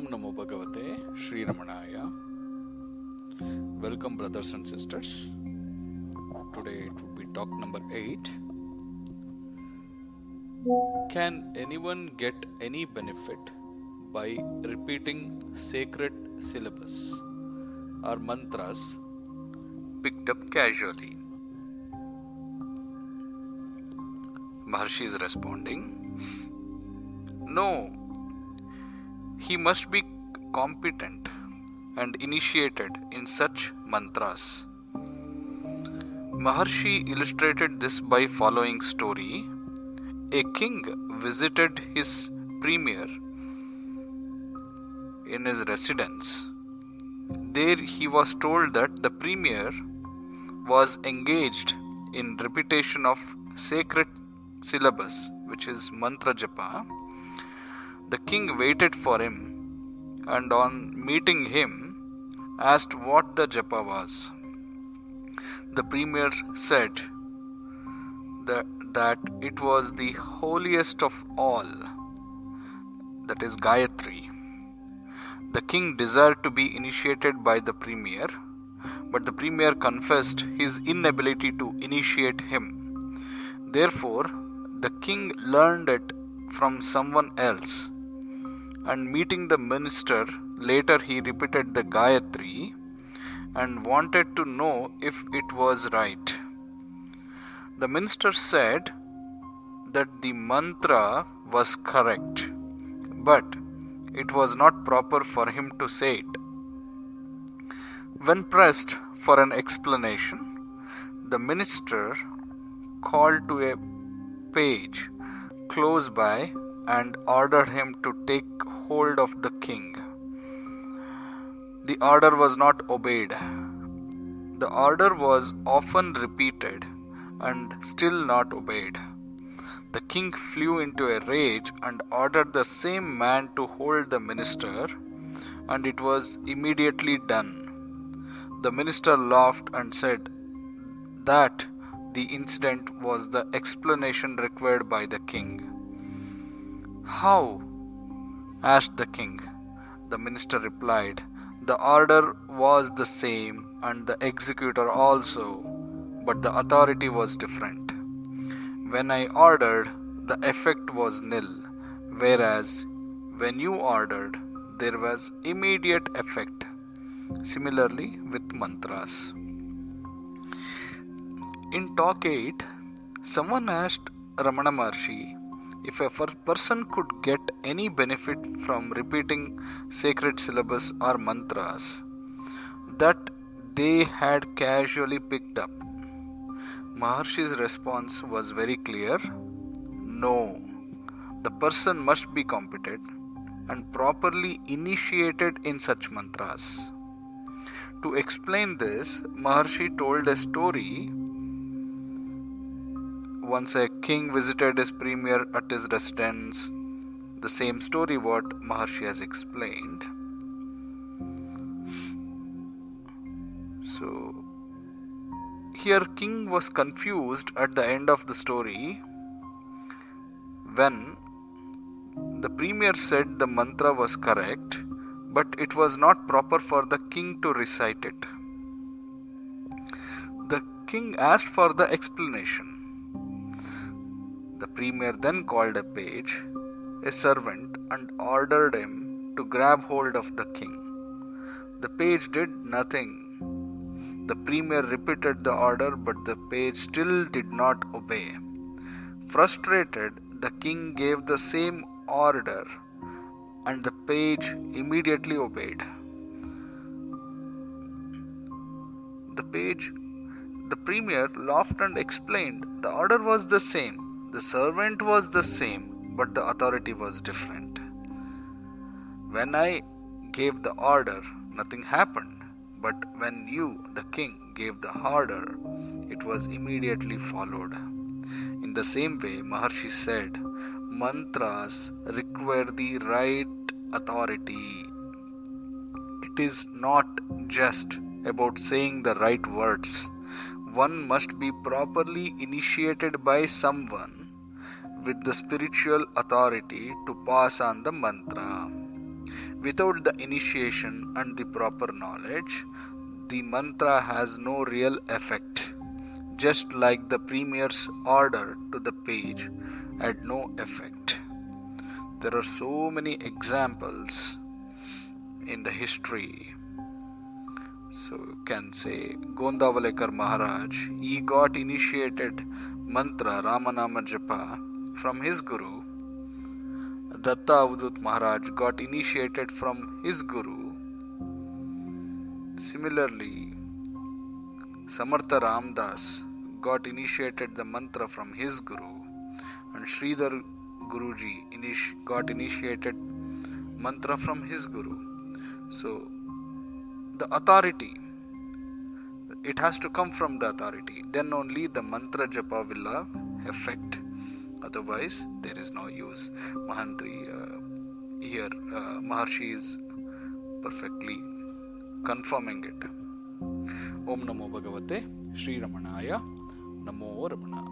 Namo Bhagavate Shri Ramanaya. Welcome, brothers and sisters. Today it would be talk number 8. Can anyone get any benefit by repeating sacred syllabus or mantras picked up casually? Maharshi is responding, no, he must be competent and initiated in such mantras. Maharshi illustrated this by following story. A king visited his premier in his residence. There he was told that the premier was engaged in repetition of sacred syllabus, which is Mantra Japa. The king waited for him and on meeting him asked what the japa was. The premier said that it was the holiest of all, that is Gayatri. The king desired to be initiated by the premier, but the premier confessed his inability to initiate him. Therefore, the king learned it from someone else, and meeting the minister, later he repeated the Gayatri and wanted to know if it was right. The minister said that the mantra was correct, but it was not proper for him to say it. When pressed for an explanation, the minister called to a page close by and ordered him to take hold of the king. The order was not obeyed. The order was often repeated and still not obeyed. The king flew into a rage and ordered the same man to hold the minister, and it was immediately done. The minister laughed and said that the incident was the explanation required by the king. How? Asked the king. The minister replied, the order was the same and the executor also, but the authority was different. When I ordered, the effect was nil, whereas when you ordered, there was immediate effect. Similarly with mantras. In Talk 8, someone asked Ramana Maharshi if a person could get any benefit from repeating sacred syllabus or mantras that they had casually picked up. Maharshi's response was very clear. No, the person must be competent and properly initiated in such mantras. To explain this, Maharshi told a story. Once a king visited his premier at his residence. The same story what Maharshi has explained. So, here king was confused at the end of the story when the premier said the mantra was correct, but it was not proper for the king to recite it. The king asked for the explanation. The premier then called a page, a servant, and ordered him to grab hold of the king. The page did nothing. The premier repeated the order, but the page still did not obey. Frustrated, the king gave the same order, and the page immediately obeyed. The premier laughed and explained the order was the same. The servant was the same, but the authority was different. When I gave the order, nothing happened. But when you, the king, gave the order, it was immediately followed. In the same way, Maharshi said, mantras require the right authority. It is not just about saying the right words. One must be properly initiated by someone with the spiritual authority to pass on the mantra. Without the initiation and the proper knowledge, the mantra has no real effect, just like the premier's order to the page had no effect. There are so many examples in the history. So you can say Gondavalekar Maharaj, he got initiated mantra Ramana Japa from his guru. Datta Avadut Maharaj got initiated from his guru. Similarly, Samartha Ramdas got initiated the mantra from his guru, and Sridhar Guruji got initiated mantra from his guru. So the authority, it has to come from the authority, then only the mantra japa will have effect, otherwise there is no use. Maharshi is perfectly confirming it. Om Namo Bhagavate Shri Ramanaya. Namo Ramana.